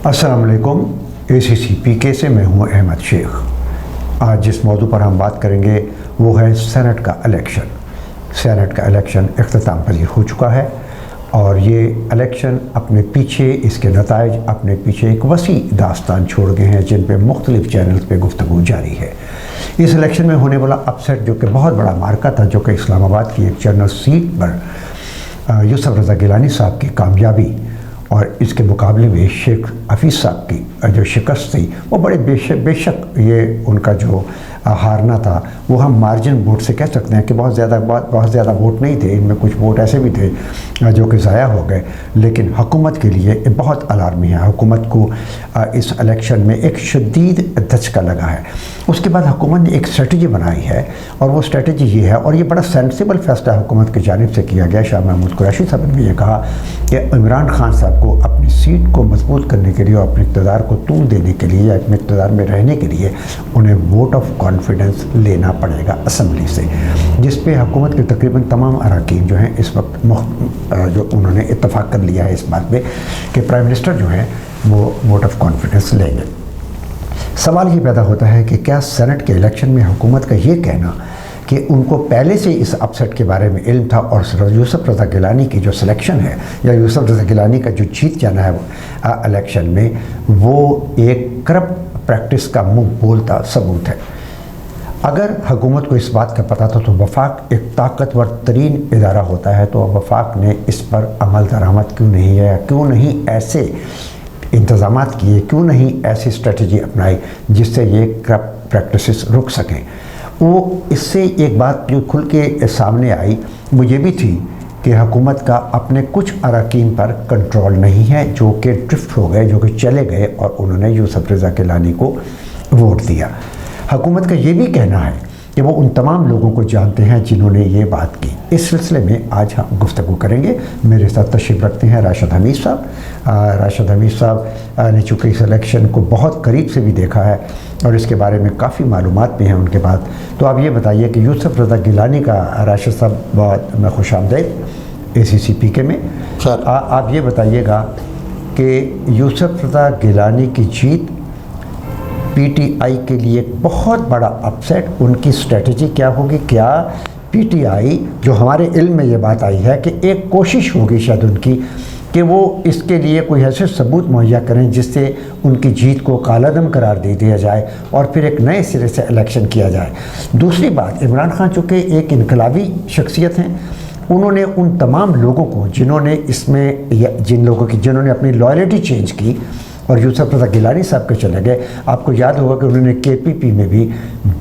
अस्सलाम वालेकुम। ACCPK से मैं हूं अहमद शेख। आज जिस मौजू पर हम बात करेंगे वो है सेनेट का इलेक्शन। सेनेट का इलेक्शन इख्तिताम पजीर हो चुका है और ये इलेक्शन अपने पीछे, इसके नताइज अपने पीछे एक वसी दास्तान छोड़ गए हैं जिन पे मुख्तलिफ चैनल्स पे गुफ्तगू जारी है। इस इलेक्शन में होने वाला अपसेट जो कि बहुत बड़ा मार्का था, जो कि इस्लामाबाद की एक जनरल सीट पर यूसुफ रज़ा गिलानी साहब की कामयाबी और इसके मुकाबले में शेख हफीज़ साहब की जो शिकस्त थी वो बड़े बेशक ये उनका जो हारना था वो हम मार्जिन वोट से कह सकते हैं कि बहुत ज़्यादा वोट नहीं थे। इनमें कुछ वोट ऐसे भी थे जो कि ज़ाया हो गए, लेकिन हुकूमत के लिए ये बहुत अलार्मी है। हुकूमत को इस इलेक्शन में एक शदीद धचका लगा है। उसके बाद हुकूमत ने एक स्ट्रेटजी बनाई है और वो स्ट्रेटजी ये है, और ये बड़ा सेंसिबल फैसला हुकूमत की जानिब से किया गया। शाह महमूद कुरैशी साहब ने ये कहा कि इमरान खान साहब को अपनी सीट को मजबूत करने के लिए और अपने इक़्तिदार को तूल देने के लिए या अपने इक़्तिदार में रहने के लिए उन्हें वोट ऑफ कॉन्फिडेंस लेना पड़ेगा असम्बली से, जिस पे हुकूमत के तकरीबन तमाम अरकान जो हैं इस वक्त जो उन्होंने इत्तफाक कर लिया है इस बात पे कि प्राइम मिनिस्टर जो हैं वो वोट ऑफ कॉन्फिडेंस लेंगे। सवाल ये पैदा होता है कि क्या सेनेट के इलेक्शन में हुकूमत का ये कहना कि उनको पहले से इस अपसेट के बारे में इल्म था और यूसुफ रज़ा गिलानी की जो सिलेक्शन है या यूसुफ रज़ा गिलानी का जो जीत जाना है इलेक्शन में, वो एक करप्ट प्रैक्टिस का मुंह बोलता सबूत है। अगर हुकूमत को इस बात का पता था तो वफाक एक ताकतवर तरीन इदारा होता है, तो वफाक ने इस पर अमल दरामद क्यों नहीं है, क्यों नहीं ऐसे इंतज़ामात किए, क्यों नहीं ऐसी स्ट्रेटजी अपनाई जिससे ये करप्ट प्रैक्टिसेस रुक सकें। वो इससे एक बात जो खुल के सामने आई वो ये भी थी कि हुकूमत का अपने कुछ अरकान पर कंट्रोल नहीं है, जो कि ड्रिफ्ट हो गए, जो कि चले गए और उन्होंने यूसुफ रज़ा गिलानी को वोट दिया। हुकूमत का ये भी कहना है कि वो उन तमाम लोगों को जानते हैं जिन्होंने ये बात की। इस सिलसिले में आज हम गुफ्तगू करेंगे। मेरे साथ तशरीफ़ रखते हैं राशिद हमीद साहब। राशिद हमीद साहब ने चूँकि इस इलेक्शन को बहुत करीब से भी देखा है और इसके बारे में काफ़ी मालूमात भी हैं उनके पास। तो आप ये बताइए कि यूसुफ रज़ा गिलानी का, राशिद साहब बहुत खुशामदीद ACCPK में। सर आप ये बताइएगा कि यूसुफ रज़ा गिलानी की जीत PTI के लिए एक बहुत बड़ा अपसेट, उनकी स्ट्रेटजी क्या होगी? क्या PTI, जो हमारे इल्म में ये बात आई है कि एक कोशिश होगी शायद उनकी कि वो इसके लिए कोई ऐसे सबूत मुहैया करें जिससे उनकी जीत को कालादम करार दे दिया जाए और फिर एक नए सिरे से इलेक्शन किया जाए। दूसरी बात, इमरान खान चूँकि एक इनकलाबी शख्सियत हैं, उन्होंने उन तमाम लोगों को जिन्होंने इसमें जिन्होंने अपनी लॉयल्टी चेंज की और यूसुफ रज़ा गिलानी साहब के चले गए। आपको याद होगा कि उन्होंने KPP में भी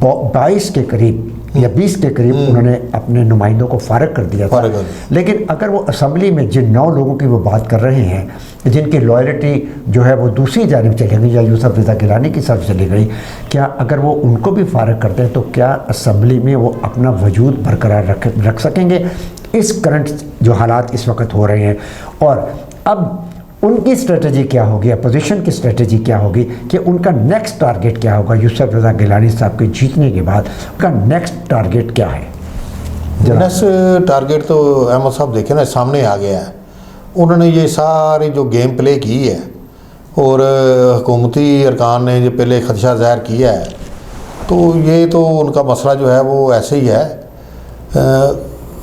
22 के करीब या 20 के करीब उन्होंने अपने नुमाइंदों को फारग कर दिया था। लेकिन अगर वो असम्बली में जिन 9 लोगों की वो बात कर रहे हैं जिनकी लॉयल्टी जो है वो दूसरी जानिब चली गई या यूसुफ रज़ा गिलानी की तरफ चली गई, क्या अगर वो उनको भी फारग करते हैं तो क्या असम्बली में वो अपना वजूद बरकरार रख सकेंगे इस करंट जो हालात इस वक्त हो रहे हैं? और अब उनकी स्ट्रेटजी क्या होगी, अपोजिशन की स्ट्रेटजी क्या होगी कि उनका नेक्स्ट टारगेट क्या होगा? यूसुफ रज़ा गिलानी साहब के जीतने के बाद उनका नेक्स्ट टारगेट क्या है? नेक्स्ट टारगेट तो अहमद साहब देखें ना, सामने आ गया है। उन्होंने ये सारी जो गेम प्ले की है और हुकूमती अरकान ने जो पहले खदशा ज़ाहिर किया है, तो ये तो उनका मसला जो है वो ऐसे ही है।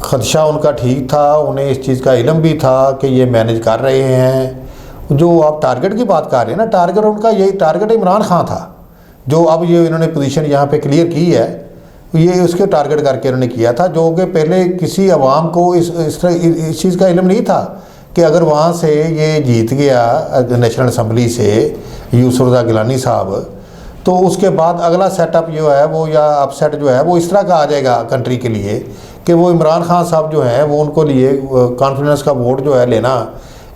खदशा उनका ठीक था, उन्हें इस चीज़ का इल्म भी था कि ये मैनेज कर रहे हैं। जो आप टारगेट की बात कर रहे हैं ना, टारगेट उनका यही टारगेट इमरान खान था, जो अब ये इन्होंने पोजीशन यहाँ पे क्लियर की है, ये उसके टारगेट करके उन्होंने किया था, जो कि पहले किसी अवाम को इस चीज़ का इल्म नहीं था कि अगर वहाँ से ये जीत गया नेशनल असम्बली से यूसुफ रज़ा गिलानी साहब, तो उसके बाद अगला सेटअप जो है वो या अपसेट जो है वो इस तरह का आ जाएगा कंट्री के लिए कि वो इमरान खान साहब जो हैं वो उनको लिए कॉन्फिडेंस का वोट जो है लेना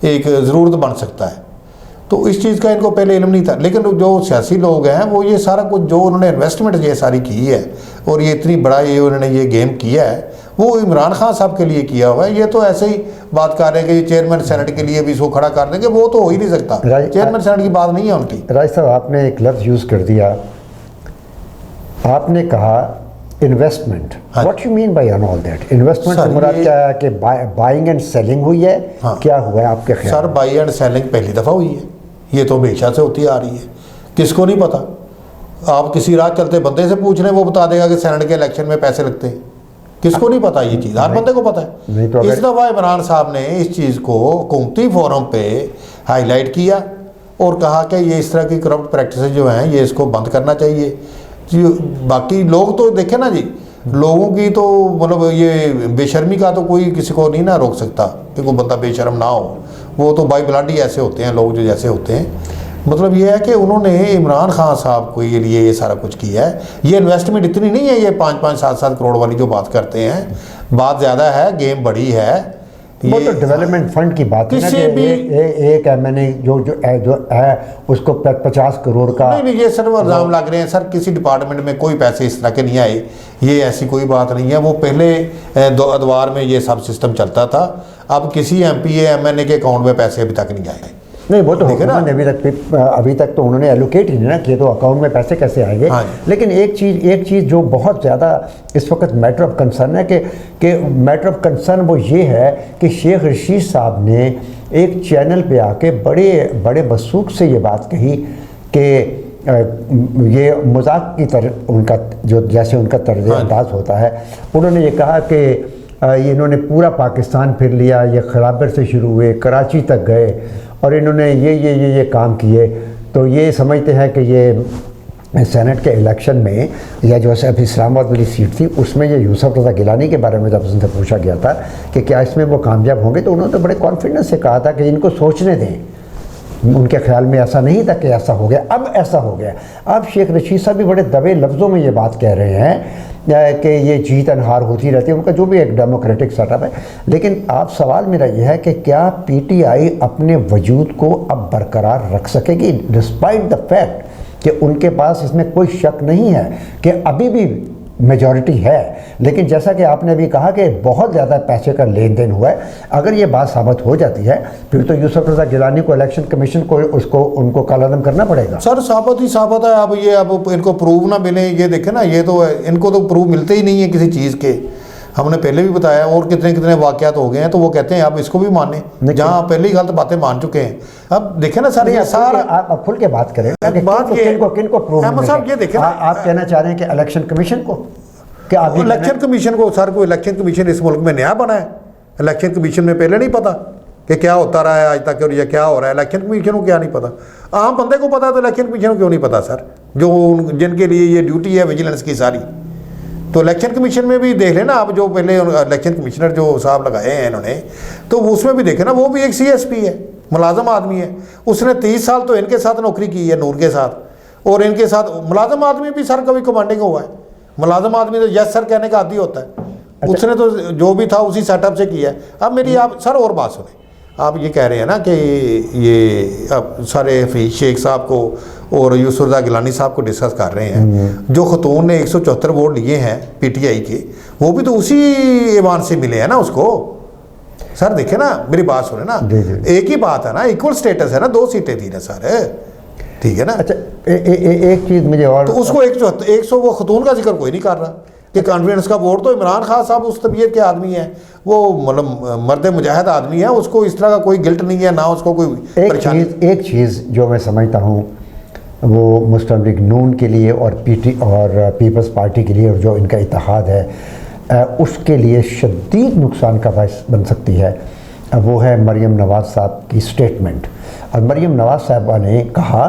एक ज़रूरत बन सकता है। तो इस चीज़ का इनको पहले इल्म नहीं था। लेकिन जो सियासी लोग हैं वो ये सारा कुछ जो उन्होंने इन्वेस्टमेंट ये सारी की है और ये इतनी बड़ा उन्होंने ये गेम किया है वो इमरान खान साहब के लिए किया हुआ है। ये तो ऐसे ही बात कर रहे हैं कि ये चेयरमैन सेनेट के लिए भी इसको खड़ा कर देंगे, वो तो हो ही नहीं सकता। चेयरमैन सेनेट की बात नहीं है उनकी। राज साहब, आपने एक लफ्ज़ यूज़ कर दिया, आपने कहा investment. What you mean by all that? Investment से मुराद क्या है कि बाइंग एंड सेलिंग हुई है? हाँ। क्या हुआ है आपके ख्याल? सर, बाई एंड सेलिंग पहली दफ़ा हुई है। ये तो हमेशा से होती आ रही है, किसको नहीं पता। आप किसी राह चलते बंदे से पूछ रहे हैं, वो बता देगा कि सेनेट के इलेक्शन में पैसे लगते हैं। किसको नहीं पता ये चीज़, हर बंदे को पता है। तो इस दफ़ा इमरान साहब ने इस चीज़ को हुकूमती फोरम पे हाईलाइट किया और कहा कि ये इस तरह की करप्ट प्रैक्टिस जो हैं ये इसको बंद करना चाहिए। बाकी लोग तो देखें ना जी, लोगों की तो मतलब ये बेशर्मी का तो कोई किसी को नहीं ना रोक सकता कि कोई बंदा बेशर्म ना हो। वो तो बाई ब्लड ही ऐसे होते हैं लोग जो जैसे होते हैं। मतलब ये है कि उन्होंने इमरान खान साहब को ये लिए ये सारा कुछ किया है। ये इन्वेस्टमेंट इतनी नहीं है, ये 5-5, 7-7 करोड़ वाली जो बात करते हैं, बात ज़्यादा है, गेम बड़ी है। वो तो डेवलपमेंट फंड की बात है ना, कि भी एक एमएनए जो है उसको 50 करोड़ का। नहीं, ये सर इल्ज़ाम लग रहे हैं सर, किसी डिपार्टमेंट में कोई पैसे इस तरह के नहीं आए, ये ऐसी कोई बात नहीं है। वो पहले अदवार में ये सब सिस्टम चलता था। अब किसी एमपीए एमएनए के अकाउंट में पैसे अभी तक नहीं आए। नहीं, वो तो हुकूमत ने अभी तक तो उन्होंने एलोकेट ही नहीं ना किए, तो अकाउंट में पैसे कैसे आएंगे। हाँ, लेकिन एक चीज़ जो बहुत ज़्यादा इस वक्त मैटर ऑफ कंसर्न है कि मैटर ऑफ कंसर्न वो ये है कि शेख रशीद साहब ने एक चैनल पे आके बड़े बसूख से ये बात कही कि ये मजाक की तरह उनका जो जैसे उनका तर्ज अंदाज होता है, उन्होंने ये कहा कि ये इन्होंने पूरा पाकिस्तान फिर लिया, ये खराबर से शुरू हुए, कराची तक गए और इन्होंने ये काम किए। तो ये समझते हैं कि ये सेनेट के इलेक्शन में या जो अभी इस्लामाबाद वाली सीट थी उसमें ये यूसुफ रज़ा गिलानी के बारे में जब उनसे पूछा गया था कि क्या इसमें वो कामयाब होंगे, तो उन्होंने तो बड़े कॉन्फिडेंस से कहा था कि इनको सोचने दें। उनके ख्याल में ऐसा नहीं था कि ऐसा हो गया, अब ऐसा हो गया। अब शेख रशीद साहब भी बड़े दबे लफ्ज़ों में ये बात कह रहे हैं कि ये जीत अनहार होती रहती है, उनका जो भी एक डेमोक्रेटिक सेटअप है। लेकिन आप सवाल मेरा यह है कि क्या पीटीआई अपने वजूद को अब बरकरार रख सकेगी डिस्पाइट द फैक्ट कि उनके पास इसमें कोई शक नहीं है कि अभी भी मेजॉरिटी है। लेकिन जैसा कि आपने अभी कहा कि बहुत ज़्यादा पैसे का लेन देन हुआ है, अगर ये बात साबित हो जाती है फिर तो यूसुफ रज़ा गिलानी को इलेक्शन कमीशन को उनको कालादम करना पड़ेगा। सर साबित ही साबित है। अब इनको प्रूव ना मिले, ये देखें ना, ये तो इनको तो प्रूव मिलते ही नहीं है किसी चीज़ के। हमने पहले भी बताया और कितने वाक़यात हो गए हैं, तो वो कहते हैं आप इसको भी माने जहाँ पहले ही गलत बातें मान चुके हैं। अब देखें ना सर, ये सारा आप खुल के बात करें, किनको प्रूव साहब ये देखें, आप कहना चाह रहे हैं कि इलेक्शन कमीशन को, क्या आप इलेक्शन कमीशन को, सर को इलेक्शन कमीशन इस मुल्क में नया बना है। इलेक्शन कमीशन में पहले नहीं पता कि क्या होता रहा है आज तक और ये क्या हो रहा है। इलेक्शन कमीशन को क्या नहीं पता, आम बंदे को पता, तो इलेक्शन कमीशन को क्यों नहीं पता सर, जो जिनके लिए ये ड्यूटी है विजिलेंस की सारी। तो इलेक्शन कमीशन में भी देख लेना आप, जो पहले इलेक्शन कमिश्नर जो साहब लगाए हैं इन्होंने, तो उसमें भी देखे ना, वो भी एक CSP है, मुलाजम आदमी है। उसने 30 साल तो इनके साथ नौकरी की है, नूर के साथ, और इनके साथ मुलाजम आदमी भी सर कभी कमांडिंग हुआ है। मुलाजम आदमी तो यस सर कहने का आदी होता है। उसने तो जो भी था उसी सेटअप से किया है। अब मेरी आप सर और बात सुने, आप ये कह रहे हैं ना कि ये अब सारे हफीज शेख साहब को और यूसुफ रज़ा गिलानी साहब को डिस्कस कर रहे हैं। जो खतून ने 174 वोट लिए हैं पीटीआई के, वो भी तो उसी ईवान से मिले हैं ना उसको। सर देखे ना, मेरी बात सुने ना, एक ही बात है ना, इक्वल स्टेटस है ना, 2 सीटें थी ना सर, ठीक है ना। अच्छा, एक चीज़ मुझे और, तो उसको 100 वो खतून का जिक्र कोई नहीं कर रहा कि कॉन्फिडेंस का वोट तो इमरान खान साहब उस तबीयत के आदमी है, वो मतलब मर्द मुजाहिद आदमी है, उसको इस तरह का कोई गिल्ट नहीं है ना, उसको कोई परेशानी। एक चीज़ जो मैं समझता हूँ वो मुस्लिम लीग नून के लिए और पीपल्स पार्टी के लिए, और जो इनका इत्तेहाद है उसके लिए शदीद नुकसान का बायस बन सकती है, वो है मरीम नवाज़ साहब की स्टेटमेंट। और मरीम नवाज़ साहबा ने कहा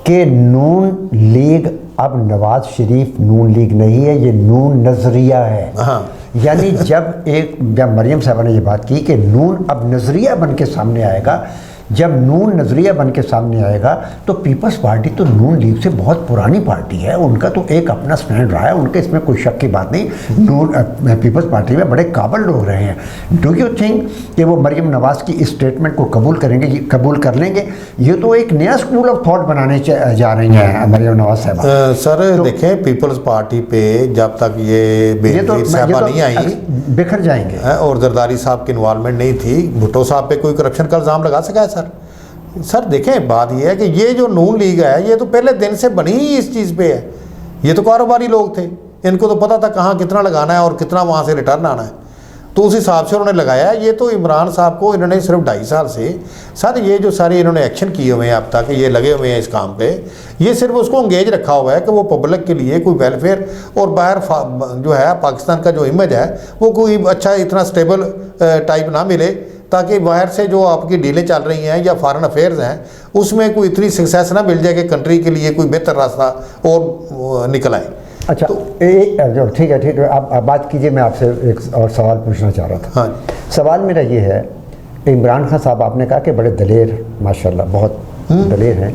कि नून लीग अब नवाज शरीफ नून लीग नहीं है, ये नून नज़रिया है। हाँ। यानी जब मरीम साहबा ने ये बात की कि नून अब नज़रिया बन के सामने आएगा, जब नून नज़रिया बन के सामने आएगा तो पीपल्स पार्टी तो नून लीग से बहुत पुरानी पार्टी है, उनका तो एक अपना स्टैंड रहा है, उनके इसमें कोई शक की बात नहीं। नून पीपल्स पार्टी में बड़े काबिल लोग रहे हैं। डू यू थिंक कि वो मरीम नवाज़ की इस स्टेटमेंट को कबूल कर लेंगे? ये तो एक नया स्कूल ऑफ थॉट बनाने जा रही हैं मरीम नवाज़ साहब। सर तो देखें, पीपल्स पार्टी पे जब तक ये बेनज़ीर साहबा नहीं आई, बिखर जाएंगे। और जरदारी साहब की इन्वॉल्वमेंट नहीं थी, भुट्टो साहब पे कोई करप्शन का इल्ज़ाम लगा सका है सर? सर देखें, बात ये है कि ये जो नून लीग है, ये तो पहले दिन से बनी ही इस चीज़ पे है। ये तो कारोबारी लोग थे, इनको तो पता था कहाँ कितना लगाना है और कितना वहाँ से रिटर्न आना है। तो उस हिसाब से उन्होंने लगाया है। ये तो इमरान साहब को इन्होंने सिर्फ 2.5 साल से सर ये जो सारे इन्होंने एक्शन किए हुए हैं अब तक, ये लगे हुए हैं इस काम पे, ये सिर्फ उसको इंगेज रखा हुआ है कि वो पब्लिक के लिए कोई वेलफेयर और बाहर जो है पाकिस्तान का जो इमेज है वो कोई अच्छा इतना स्टेबल टाइप ना मिले, ताकि बाहर से जो आपकी डीलें चल रही हैं या फॉरेन अफेयर्स हैं उसमें कोई इतनी सक्सेस ना मिल जाए कि कंट्री के लिए कोई बेहतर रास्ता और निकल आए। अच्छा ठीक है आप बात कीजिए, मैं आपसे एक और सवाल पूछना चाह रहा था। हाँ, सवाल मेरा ये है, इमरान खान साहब आपने कहा कि बड़े दलेर माशाल्लाह बहुत दलेर हैं।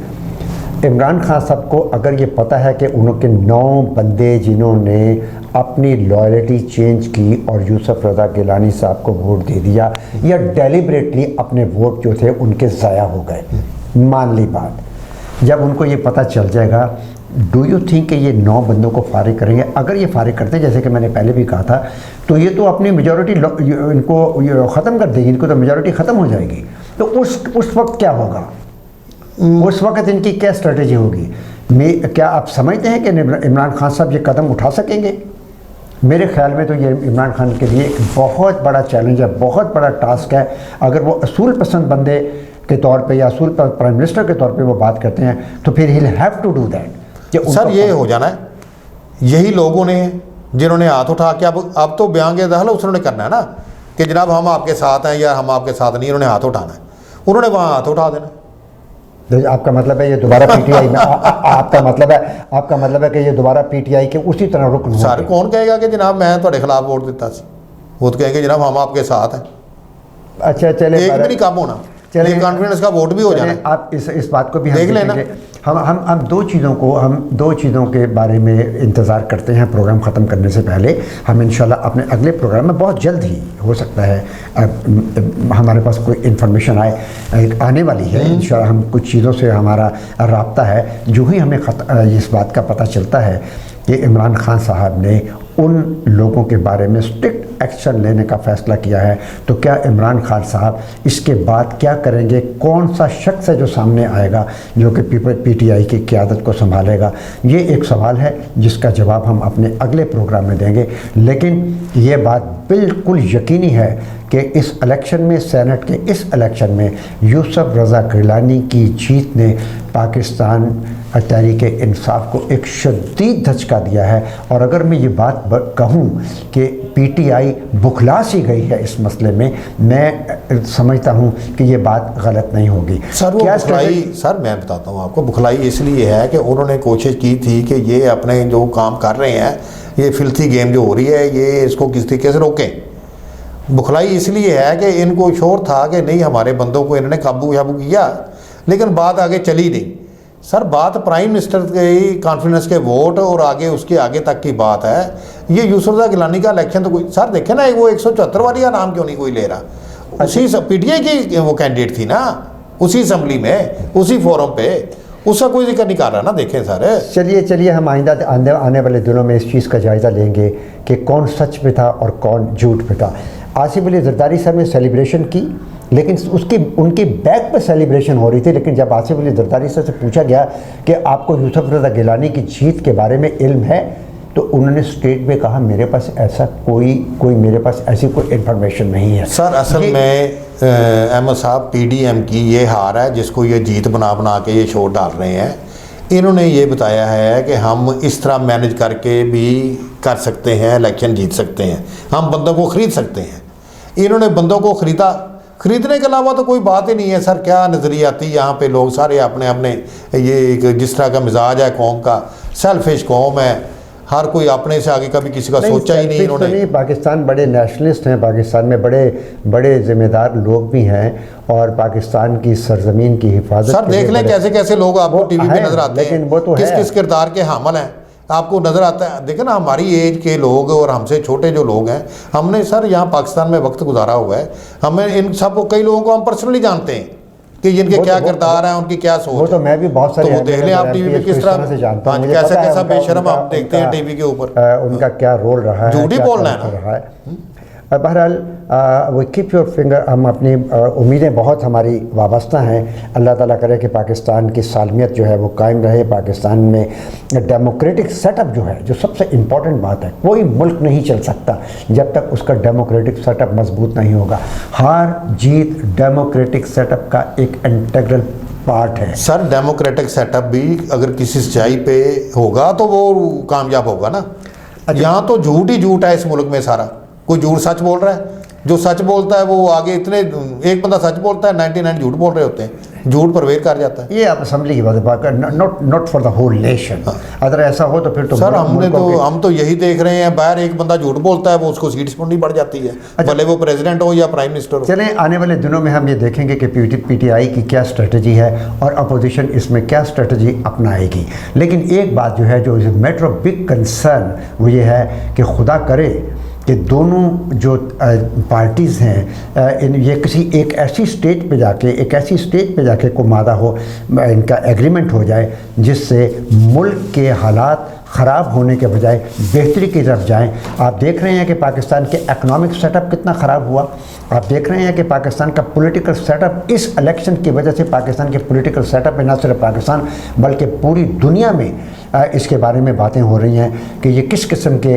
इमरान खान साहब को अगर ये पता है कि उनके 9 बंदे जिन्होंने अपनी लॉयल्टी चेंज की और यूसुफ रज़ा गिलानी साहब को वोट दे दिया या डेलिबरेटली अपने वोट जो थे उनके ज़ाया हो गए, मान ली बात, जब उनको ये पता चल जाएगा, डू यू थिंक कि ये 9 बंदों को फारिग करेंगे? अगर ये फारिग करते हैं जैसे कि मैंने पहले भी कहा था, तो ये तो अपनी मेजॉरिटी इनको ख़त्म कर देगी, इनको तो मेजॉरिटी ख़त्म हो जाएगी। तो उस वक्त क्या होगा? उस वक्त इनकी क्या स्ट्रेटजी होगी? क्या आप समझते हैं कि इमरान खान साहब ये कदम उठा सकेंगे? मेरे ख्याल में तो ये इमरान खान के लिए एक बहुत बड़ा चैलेंज है, बहुत बड़ा टास्क है। अगर वो असूल पसंद बंदे के तौर पे या असूल प्राइम मिनिस्टर के तौर पे वो बात करते हैं तो फिर he have to do that. Sir ये हो जाना है, यही लोगों ने जिन्होंने हाथ उठा के अब तो बयान के दखल उसने करना है ना कि जनाब हम आपके साथ हैं या हम आपके साथ नहीं, उन्होंने हाथ उठाना है, उन्होंने वहाँ हाथ उठा देना। तो आपका मतलब है ये दोबारा पीटीआई में आपका मतलब है कि ये दोबारा पीटीआई के उसी तरह रुकन होंगे? सर कौन कहेगा कि जनाब मैं तुम्हारे खिलाफ वोट दिता सी, वो तो कहेंगे जनाब हम आपके साथ हैं। अच्छा चले, एक भी नहीं कम होना, चलिए कॉन्फिडेंस का वोट भी हो जाना है। आप इस बात को भी देख लेना। हम दो चीज़ों के बारे में इंतज़ार करते हैं प्रोग्राम ख़त्म करने से पहले। हम इंशाल्लाह अपने अगले प्रोग्राम में बहुत जल्द ही हो सकता है हमारे पास कोई इन्फॉर्मेशन आने वाली है इंशाल्लाह। हम कुछ चीज़ों से हमारा राब्ता है, जो ही हमें इस बात का पता चलता है कि इमरान खान साहब ने उन लोगों के बारे में स्ट्रिक्ट एक्शन लेने का फ़ैसला किया है, तो क्या इमरान खान साहब इसके बाद क्या करेंगे? कौन सा शख्स है जो सामने आएगा जो कि पीटीआई की क़यादत को संभालेगा? ये एक सवाल है जिसका जवाब हम अपने अगले प्रोग्राम में देंगे। लेकिन ये बात बिल्कुल यकीनी है कि इस इलेक्शन में, सेनेट के इस इलेक्शन में यूसुफ रज़ा गिलानी की जीत ने पाकिस्तान तहरीक इंसाफ को एक शदीद धचका दिया है। और अगर मैं ये बात कहूँ कि पीटीआई बुखला सी गई है इस मसले में, मैं समझता हूँ कि ये बात गलत नहीं होगी। सर वो बुखलाई, सर मैं बताता हूँ आपको, बुखलाई इसलिए है कि उन्होंने कोशिश की थी कि ये अपने जो काम कर रहे हैं, ये फिल्थी गेम जो हो रही है, ये इसको किस तरीके से रोकें। बुखलाई इसलिए है कि इनको शोर था कि नहीं हमारे बंदों को इन्होंने काबू शाबू किया, लेकिन बात आगे चली नहीं। सर बात प्राइम मिनिस्टर के कॉन्फिडेंस के वोट और आगे उसके आगे तक की बात है। ये यूसुफ रज़ा गिलानी का इलेक्शन तो कोई, सर देखे ना, वो 174 वाली का नाम क्यों नहीं कोई ले रहा? उसी पीटीआई की वो कैंडिडेट थी ना, उसी असम्बली में, उसी फोरम पे, उसका कोई जिक्र नहीं कर रहा ना। देखें सर, चलिए हम आइंदा आने वाले दिनों में इस चीज़ का जायज़ा लेंगे कि कौन सच पे था और कौन झूठ पे था। आसिफ अली जरदारी साहब ने सेलिब्रेशन की, लेकिन उनकी बैक पे सेलिब्रेशन हो रही थी। लेकिन जब आसिफ अली जरदारी साहब से पूछा गया कि आपको यूसुफ रज़ा गिलानी की जीत के बारे में इल्म है, तो उन्होंने स्टेट में कहा मेरे पास ऐसा कोई मेरे पास ऐसी कोई इन्फॉर्मेशन नहीं है। सर असल में अहमद साहब पीडीएम की ये हार है जिसको ये जीत बना के ये शोर डाल रहे हैं। इन्होंने ये बताया है कि हम इस तरह मैनेज करके भी कर सकते हैं, इलेक्शन जीत सकते हैं, हम बंदों को ख़रीद सकते हैं। इन्होंने बंदों को ख़रीदा, ख़रीदने के अलावा तो कोई बात ही नहीं है। सर क्या नज़रियाती यहाँ पे लोग सारे अपने अपने, ये जिस तरह का मिजाज है कौम का, सेल्फिश कौम है, हर कोई अपने से आगे कभी किसी का सोचा ही नहीं इन्होंने। नहीं, पाकिस्तान बड़े नेशनलिस्ट हैं, पाकिस्तान में बड़े ज़िम्मेदार लोग भी हैं और पाकिस्तान की सरजमीन की हिफाजत। सर देख लें कैसे कैसे लोग आपको टीवी पे नजर आते हैं, वो तो किस किस किरदार के हामिल हैं आपको नज़र आता है। देखें ना, हमारी एज के लोग और हमसे छोटे जो लोग हैं, हमने सर यहाँ पाकिस्तान में वक्त गुजारा हुआ है, हमें इन सबको, कई लोगों को हम पर्सनली जानते हैं कि इनके क्या किरदार हैं, उनकी क्या सोच है। वो तो मैं भी बहुत सारे, तो देख लें आप टीवी पे किस तरह से जानता हूं, कैसा बेशर्म आप देखते हैं टीवी के ऊपर, उनका क्या रोल रहा है, झूठ ही बोलना है ना। बहरहाल वो कीप योर फिंगर, हम अपनी उम्मीदें बहुत हमारी वाबस्ता हैं। अल्लाह ताला करे कि पाकिस्तान की सालमियत जो है वो कायम रहे। पाकिस्तान में डेमोक्रेटिक सेटअप जो है, जो सबसे इम्पॉर्टेंट बात है, कोई मुल्क नहीं चल सकता जब तक उसका डेमोक्रेटिक सेटअप मजबूत नहीं होगा। हार जीत डेमोक्रेटिक सेटअप का एक इंटीग्रल पार्ट है। सर डेमोक्रेटिक सेटअप भी अगर किसी सच्चाई पे होगा तो वो कामयाब होगा ना। यहाँ तो झूठ ही झूठ है इस मुल्क में सारा। कोई झूठ सच बोल रहा है, जो सच बोलता है वो आगे इतने, एक बंदा सच बोलता है 99 झूठ बोल रहे होते हैं, झूठ परवेर कर जाता है। ये आप असम्बली की बात कर, not for the whole nation. अगर ऐसा हो तो फिर तो सर हम तो यही देख रहे हैं, बाहर एक बंदा झूठ बोलता है वो उसको सीट सुननी बढ़ जाती है, भले वो प्रेसिडेंट हो या प्राइम मिनिस्टर हो। चलें, आने वाले दिनों में हम ये देखेंगे कि पीटीआई की क्या स्ट्रेटजी है और अपोजिशन इसमें क्या स्ट्रेटजी अपनाएगी। लेकिन एक बात जो है, जो is matter of big concern, वो ये है कि खुदा करे कि दोनों जो पार्टीज़ हैं ये किसी एक ऐसी स्टेज पे जाके को मादा हो, इनका एग्रीमेंट हो जाए जिससे मुल्क के हालात ख़राब होने के बजाय बेहतरी की तरफ जाएं। आप देख रहे हैं कि पाकिस्तान के इकनॉमिक सेटअप कितना ख़राब हुआ। आप देख रहे हैं कि पाकिस्तान का पॉलिटिकल सेटअप, इस इलेक्शन की वजह से पाकिस्तान के पॉलिटिकल सेटअप में न सिर्फ पाकिस्तान बल्कि पूरी दुनिया में इसके बारे में बातें हो रही हैं कि ये किस किस्म के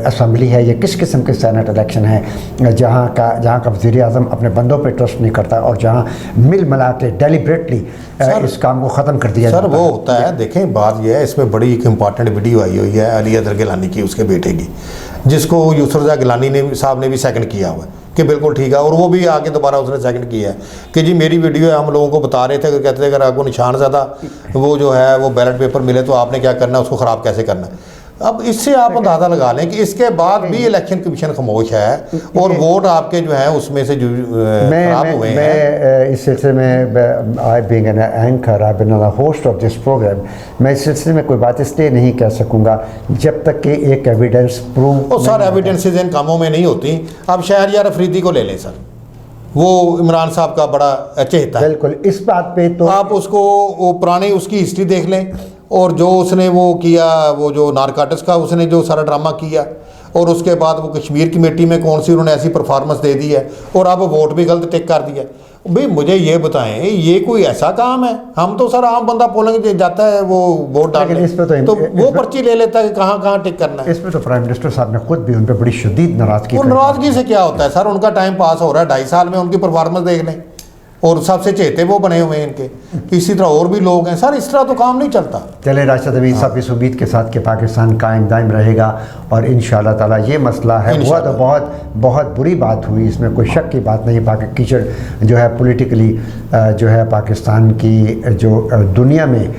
असम्बली है, ये किस किस्म के सेनेट इलेक्शन है जहाँ का वज़ीर आज़म अपने बंदों पे ट्रस्ट नहीं करता और जहाँ मिल मिला के डेलिब्रेटली इस काम को ख़त्म कर दिया सर वो होता है। देखें बात यह है, इसमें बड़ी एक इम्पॉर्टेंट वीडियो आई हुई है अली अदर गिलानी की, उसके बेटे की, जिसको यूसुफ गिलानी साहब ने भी सेकंड किया हुआ है कि बिल्कुल ठीक है, और वो भी आगे दोबारा उसने सेकंड किया है कि जी मेरी वीडियो है, हम लोगों को बता रहे थे, अगर कहते थे अगर आपको निशान ज़्यादा वो जो है वो बैलेट पेपर मिले तो आपने क्या करना है, उसको ख़राब कैसे करना है। अब इससे आप अंदाज़ा लगा लें कि इसके बाद भी इलेक्शन कमीशन खामोश है और वोट आपके जो हैं उसमें से जो खराब हुए हैं। मैं इस सिलसिले में, I being an anchor, I been the host of this programme, मैं इस सिलसिले में कोई बात इसलिए नहीं कह सकूंगा जब तक कि एक एविडेंस प्रूव। सर एविडेंसेज इन कामों में नहीं होती। अब शहरयार अफरीदी को ले लें सर, वो इमरान साहब का बड़ा चहेता है। बिल्कुल, इस बात पे तो आप उसको वो पुरानी उसकी हिस्ट्री देख लें और जो उसने वो किया, वो जो नारकाटिक्स का उसने जो सारा ड्रामा किया, और उसके बाद वो कश्मीर कमेटी में कौन सी उन्होंने ऐसी परफॉर्मेंस दे दी है, और अब वोट भी गलत टिक कर दिया। भाई मुझे ये बताएं, ये कोई ऐसा काम है? हम तो सर आम बंदा पोलिंग जाता है वो वोट डालने, तो वो पर्ची ले लेता है कि कहाँ कहाँ टिक करना है। इसमें तो प्राइम मिनिस्टर साहब ने खुद भी उन पर बड़ी शदीद नाराजगी। वो नाराजगी से क्या होता है सर, उनका टाइम पास हो रहा है, 2.5 साल में उनकी परफॉर्मेंस देख लें, और सबसे चहेते वो बने हुए हैं इनके। इसी तरह और भी लोग हैं सर, इस तरह तो काम नहीं चलता। चले राशिद अमीन साहब इस उम्मीद के साथ कि पाकिस्तान कायम दायम रहेगा और इंशाअल्लाह ताला ये मसला है, हुआ तो बहुत बुरी बात हुई, इसमें कोई शक की बात नहीं। कीचड़ जो है पॉलिटिकली जो है पाकिस्तान की जो दुनिया में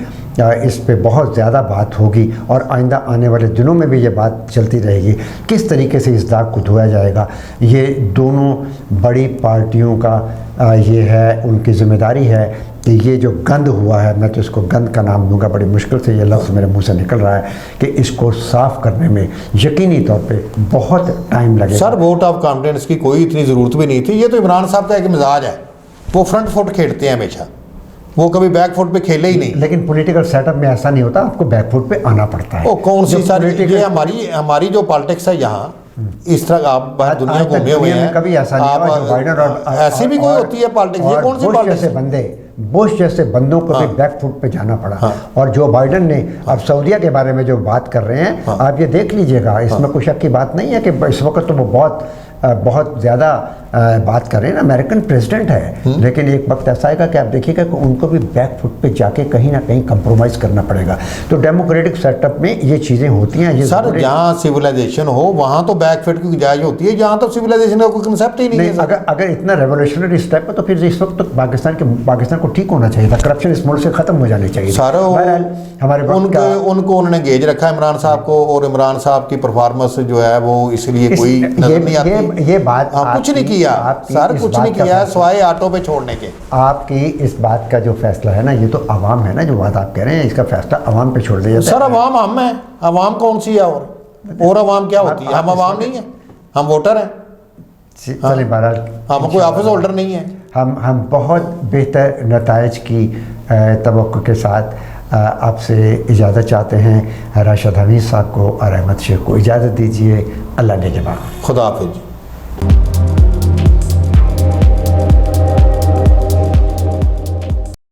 इस पे बहुत ज़्यादा बात होगी और आइंदा आने वाले दिनों में भी ये बात चलती रहेगी। किस तरीके से इस दाग को धोया जाएगा, ये दोनों बड़ी पार्टियों का ये है, उनकी ज़िम्मेदारी है कि ये जो गंद हुआ है, मैं तो इसको गंद का नाम दूंगा, बड़ी मुश्किल से ये लफ्ज़ मेरे मुंह से निकल रहा है, कि इसको साफ़ करने में यकीनी तौर पे बहुत टाइम लगेगा। सर वोट ऑफ कॉन्फिडेंस की कोई इतनी ज़रूरत भी नहीं थी। ये तो इमरान साहब का एक मिजाज है, वो फ्रंट फुट खेलते हैं हमेशा, वो कभी बैक फुट पे खेले ही नहीं। लेकिन पॉलिटिकल सेटअप में ऐसा नहीं होता, आपको बैक फुट पे आना पड़ता है। ओ कौन सी सारी ये हमारी जो पॉलिटिक्स है यहाँ, इस तरह आप बाहर दुनिया घूमे हुए हैं, कभी ऐसा नहीं हुआ जो बाइडेन और ऐसी भी कोई होती है पॉलिटिक्स, ये कौन सी पॉलिटिक्स? बुश जैसे बंदों को भी बैक फुट पे जाना पड़ा। हाँ। और जो बाइडेन ने अब सऊदीया के बारे में जो बात कर रहे हैं, हाँ। आप ये देख लीजिएगा, इसमें कोई शक की बात नहीं है कि इस वक्त तो वो बहुत ज़्यादा बात कर रहे हैं ना, अमेरिकन प्रेसिडेंट है, लेकिन एक वक्त ऐसा आएगा कि आप देखिएगा कि उनको भी बैक फुट पे जाके कहीं ना कहीं कंप्रोमाइज़ करना पड़ेगा। तो डेमोक्रेटिक सेटअप में ये चीज़ें होती हैं। ये सर जहाँ सिविलाइजेशन हो वहाँ तो बैक फुट की गुंजाइश होती है, जहाँ तो सिविलाइजेशन का कोई कंसेप्ट ही नहीं है। अगर इतना रेवोल्यूशनरी स्टेप है तो फिर इस वक्त तो पाकिस्तान को ठीक होना चाहिए था, करप्शन इस मुल्क से ख़त्म हो जानी चाहिए। सर हमारे उनको उन्होंने गेज रखा है इमरान साहब को, और इमरान साहब की परफॉर्मेंस जो है वो इसलिए कोई नजर नहीं आती। ये बात कुछ नहीं किया सर, कुछ नहीं किया स्वाय ऑटो पे छोड़ने के। आपकी इस बात का जो फैसला है ना, ये तो अवाम है ना, जो बात आप कह रहे हैं, इसका फैसला अवाम पे छोड़ दिया सर। अवाम हम है, अवाम कौन सी है? और अवाम क्या होती है? हम अवाम नहीं है, हम वोटर हैं। चलिए बहरहाल, हम कोई ऑफिस होल्डर नहीं है। हम बहुत बेहतर नताइज की तवक्को के साथ आपसे इजाज़त चाहते हैं। राशिद हमीद साहब को और अहमद शेख को इजाज़त दीजिए। अल्लाह ने के बाद खुदा हाफिज़।